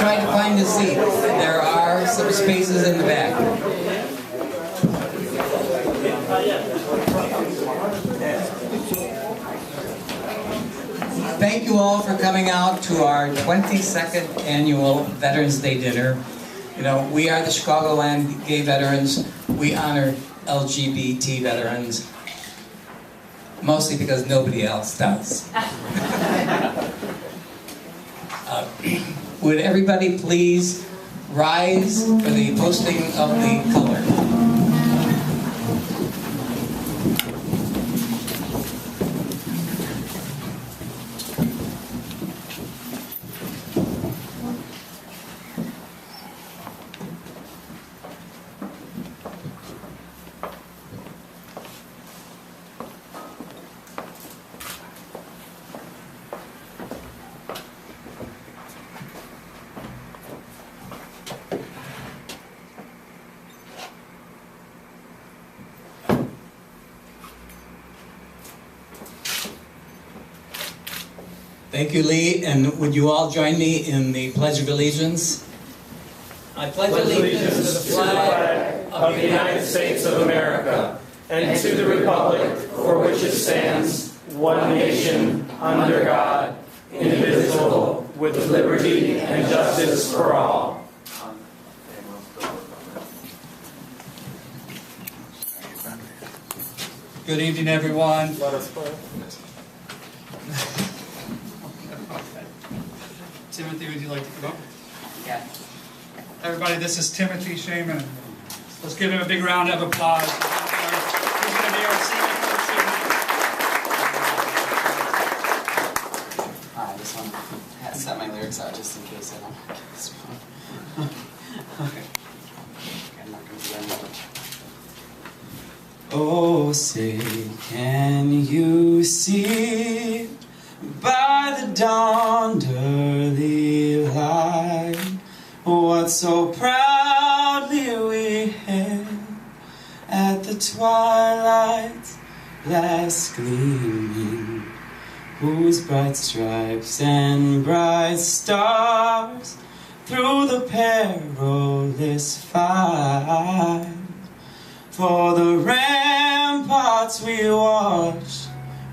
try to find a seat. There are some spaces in the back. Thank you all for coming out to our 22nd annual Veterans Day Dinner. You know, we are the Chicagoland Gay Veterans. We honor LGBT veterans, mostly because nobody else does. Would everybody please rise for the posting of the color? Thank you, Lee, and would you all join me in the Pledge of Allegiance? I pledge allegiance to the flag of the United States of America and to the republic for which it stands, one nation, under God, indivisible, with liberty and justice for all. Good evening, everyone. Let us pray. Timothy, would you like to come up? Yeah. Everybody, this is Timothy Shaman. Let's give him a big round of applause. He's going to be our senior coach. I just want to set my lyrics out just in case I don't get this one. Okay. I'm not going to do that much. Oh, say, can you see by the dawn's early light what so proudly we hailed at the twilight's last gleaming, whose bright stripes and bright stars through the perilous fight for the ramparts we watched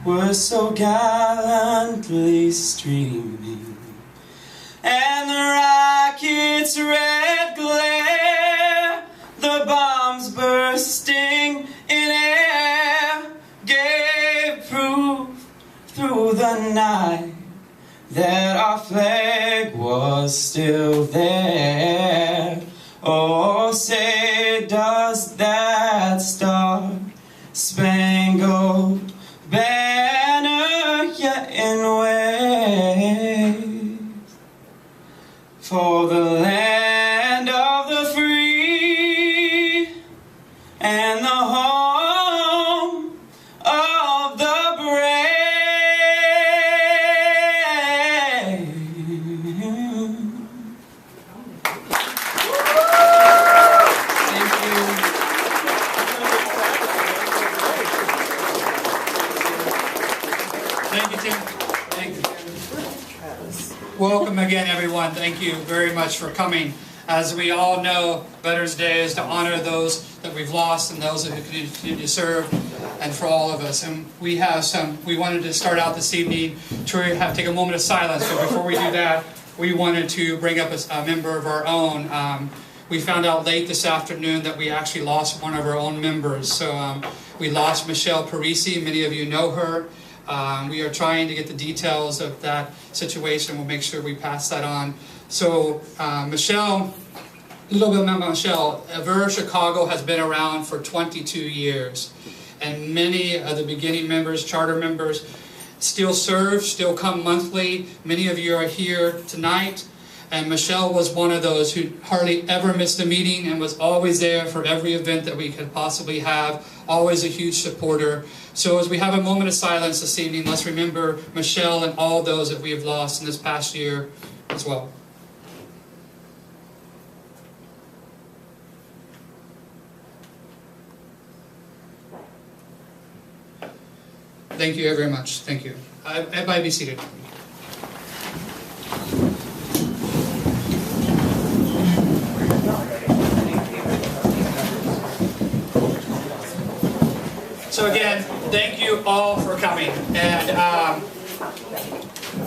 were so gallantly streaming, and the rocket's red glare, the bombs bursting in air, gave proof through the night that our flag was still there. Oh, say, does that star-spangled banner yet in waves for the land of the free and the home of the brave? Thank you. Thank you, Tim. Thank you. Welcome again, everyone. Thank you very much for coming. As we all know, Veterans Day is to honor those that we've lost and those who continue to serve, and for all of us. And we wanted to start out this evening to take a moment of silence. But before we do that, we wanted to bring up a member of our own. We found out late this afternoon that we actually lost one of our own members. So we lost Michelle Parisi. Many of you know her. We are trying to get the details of that situation. We'll make sure we pass that on. So Michelle, a little bit about Michelle. AVER Chicago has been around for 22 years. And many of the beginning members, charter members, still serve, still come monthly. Many of you are here tonight. And Michelle was one of those who hardly ever missed a meeting and was always there for every event that we could possibly have. Always a huge supporter. So as we have a moment of silence this evening, let's remember Michelle and all those that we have lost in this past year as well. Thank you very much. Thank you. Everybody be seated. So again, thank you all for coming. And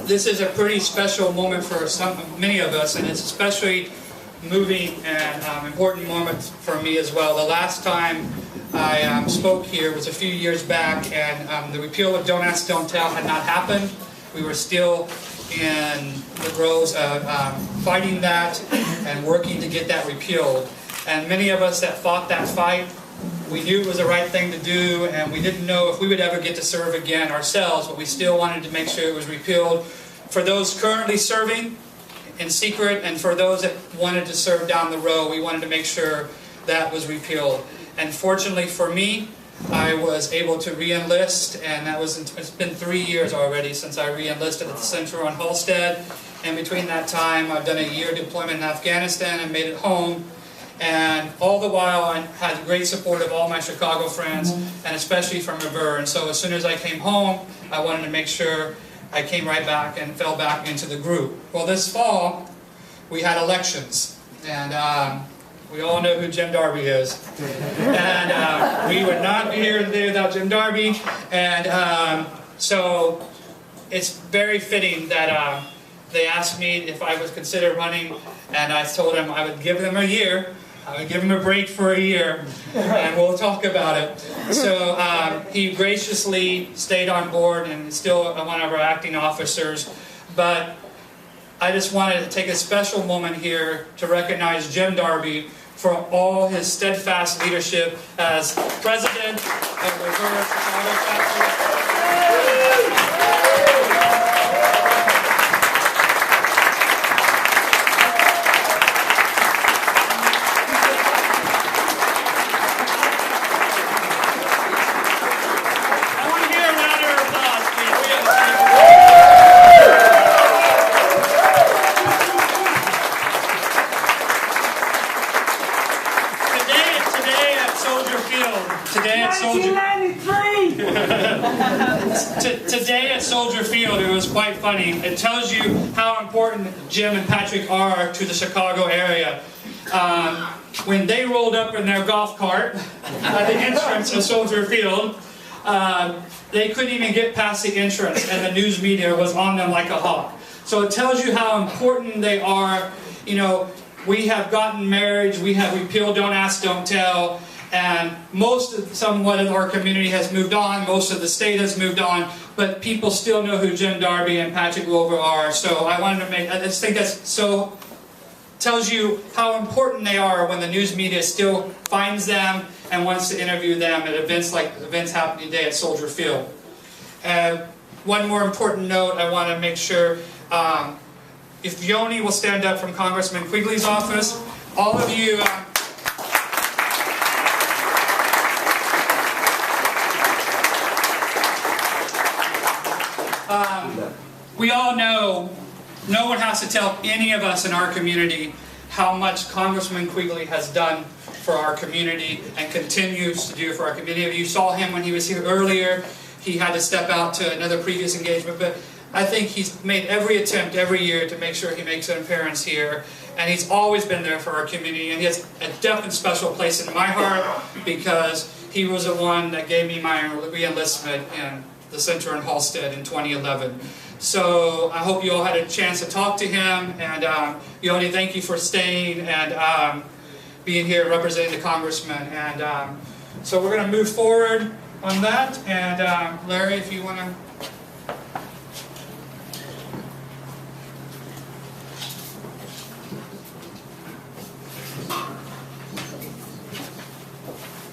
this is a pretty special moment for many of us, and it's especially moving and important moment for me as well. The last time I spoke here was a few years back, and the repeal of Don't Ask, Don't Tell had not happened. We were still in the throes of fighting that and working to get that repealed. And many of us that fought that fight, we knew it was the right thing to do, and we didn't know if we would ever get to serve again ourselves, but we still wanted to make sure it was repealed. For those currently serving in secret, and for those that wanted to serve down the road, we wanted to make sure that was repealed. And fortunately for me, I was able to re-enlist, and it's been 3 years already since I re-enlisted at the Center on Halstead. And between that time, I've done a year deployment in Afghanistan and made it home. And all the while, I had great support of all my Chicago friends, and especially from AVER. And so as soon as I came home, I wanted to make sure I came right back and fell back into the group. Well, this fall, we had elections. And we all know who Jim Darby is. And we would not be here today without Jim Darby. And so it's very fitting that they asked me if I would consider running, and I told them I would give them a year. I would give him a break for a year, and we'll talk about it. So he graciously stayed on board and is still one of our acting officers. But I just wanted to take a special moment here to recognize Jim Darby for all his steadfast leadership as president of the AVER Chicago chapter. Today at Soldier Field, it was quite funny. It tells you how important Jim and Patrick are to the Chicago area. When they rolled up in their golf cart at the entrance of Soldier Field, they couldn't even get past the entrance, and the news media was on them like a hawk. So it tells you how important they are. You know, we have gotten marriage, we have repealed Don't Ask, Don't Tell, and somewhat of our community has moved on, most of the state has moved on, but people still know who Jim Darby and Patrick Wilbur are. So I just think that's so, tells you how important they are when the news media still finds them and wants to interview them at events like events happening today at Soldier Field. One more important note, I want to make sure, if Yoni will stand up from Congressman Quigley's office, all of you, we all know, no one has to tell any of us in our community how much Congressman Quigley has done for our community and continues to do for our community. You saw him when he was here earlier. He had to step out to another previous engagement, but I think he's made every attempt every year to make sure he makes an appearance here. And he's always been there for our community, and he has a definite special place in my heart because he was the one that gave me my re-enlistment in the Center in Halstead in 2011. So I hope you all had a chance to talk to him, and Yoni, thank you for staying and being here representing the congressman. And so we're going to move forward on that, and Larry, if you want to.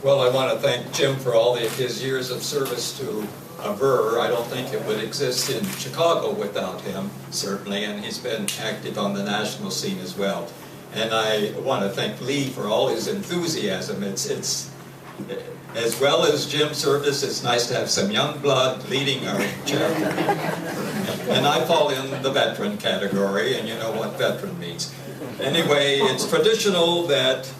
Well, I want to thank Jim for all his years of service to AVER. I don't think it would exist in Chicago without him, certainly, and he's been active on the national scene as well. And I want to thank Lee for all his enthusiasm. It's as well as Jim's service, it's nice to have some young blood leading our chapter. And I fall in the veteran category, and you know what veteran means. Anyway, it's traditional that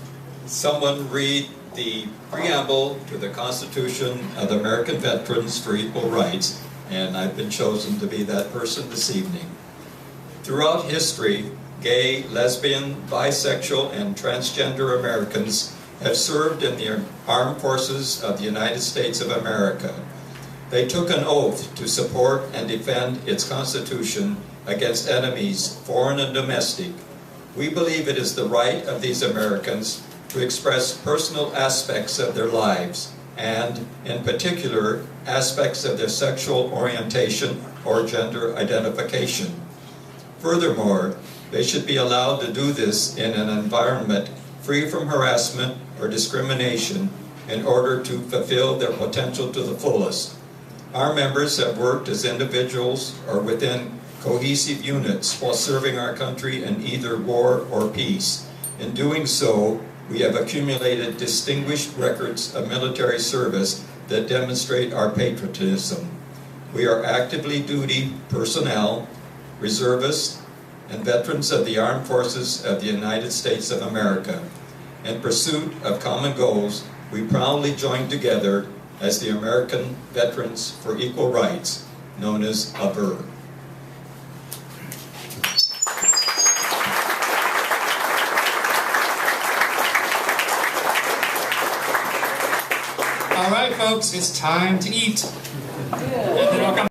someone read the preamble to the Constitution of the American Veterans for Equal Rights, and I've been chosen to be that person this evening. Throughout history, gay, lesbian, bisexual, and transgender Americans have served in the armed forces of the United States of America. They took an oath to support and defend its Constitution against enemies, foreign and domestic. We believe it is the right of these Americans to express personal aspects of their lives, and, in particular, aspects of their sexual orientation or gender identification. Furthermore, they should be allowed to do this in an environment free from harassment or discrimination in order to fulfill their potential to the fullest. Our members have worked as individuals or within cohesive units while serving our country in either war or peace. In doing so, we have accumulated distinguished records of military service that demonstrate our patriotism. We are actively duty personnel, reservists, and veterans of the Armed Forces of the United States of America. In pursuit of common goals, we proudly join together as the American Veterans for Equal Rights, known as AVER. All right, folks, it's time to eat. And then I'll come